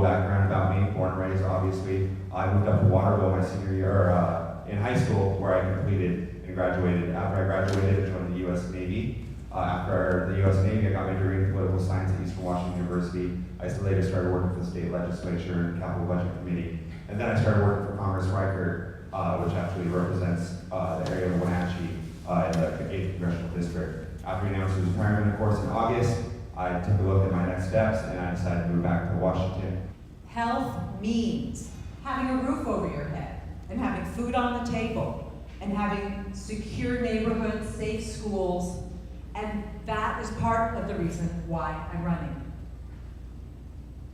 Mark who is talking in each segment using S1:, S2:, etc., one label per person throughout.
S1: background about me, born and raised, obviously. I moved up to Waterville my senior year, in high school, where I completed and graduated. After I graduated, I joined the U.S. Navy. After the U.S. Navy, I got my degree in political science at Eastern Washington University. I later started working for the state legislature and capital budget committee. And then I started working for Congress Riker, which actually represents the area of Wenatchee in the 8th Congressional District. After he announced his retirement, of course, in August, I took a look at my next steps and I decided to move back to Washington.
S2: Health means having a roof over your head and having food on the table and having secure neighborhoods, safe schools, and that is part of the reason why I'm running.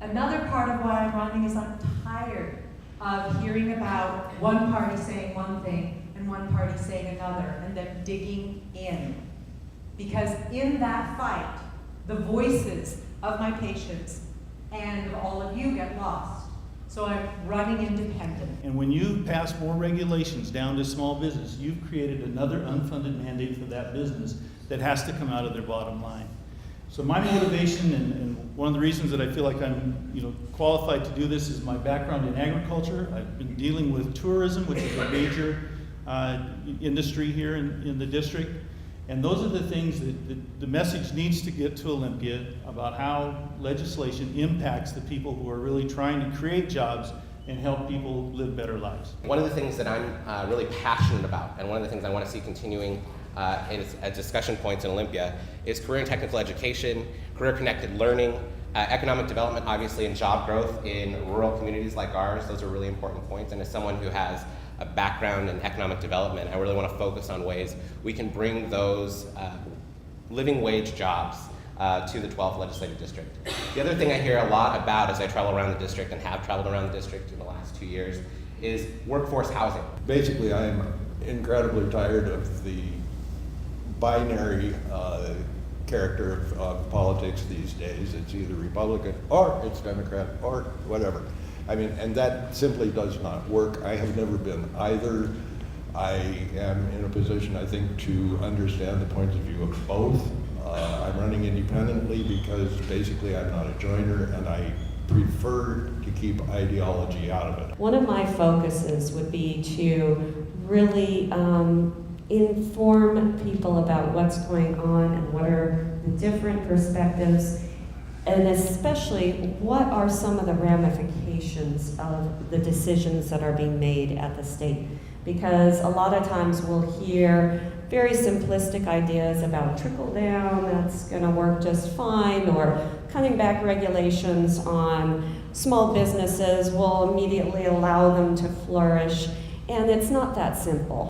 S2: Another part of why I'm running is I'm tired of hearing about one party saying one thing and one party saying another and then digging in. Because in that fight, the voices of my patients and of all of you get lost. So I'm running independent.
S3: And when you pass more regulations down to small business, you've created another unfunded mandate for that business that has to come out of their bottom line. So my motivation and one of the reasons that I feel like I'm qualified to do this is my background in agriculture. I've been dealing with tourism, which is a major industry here in the district. And those are the things that the message needs to get to Olympia about how legislation impacts the people who are really trying to create jobs and help people live better lives.
S4: One of the things that I'm really passionate about, and one of the things I want to see continuing as discussion points in Olympia, is career and technical education, career-connected learning, economic development, obviously, and job growth in rural communities like ours. Those are really important points. And as someone who has a background in economic development, I really want to focus on ways we can bring those living wage jobs to the 12th legislative district. The other thing I hear a lot about as I travel around the district and have traveled around the district in the last 2 years is workforce housing.
S5: Basically, I am incredibly tired of the binary character of politics these days. It's either Republican or it's Democrat or whatever. I mean, and that simply does not work. I have never been either. I am in a position, I think, to understand the points of view of both. I'm running independently because basically I'm not a joiner and I prefer to keep ideology out of it.
S6: One of my focuses would be to really inform people about what's going on and what are the different perspectives, and especially what are some of the ramifications of the decisions that are being made at the state. Because a lot of times we'll hear very simplistic ideas about trickle down, that's going to work just fine, or cutting back regulations on small businesses will immediately allow them to flourish, and it's not that simple.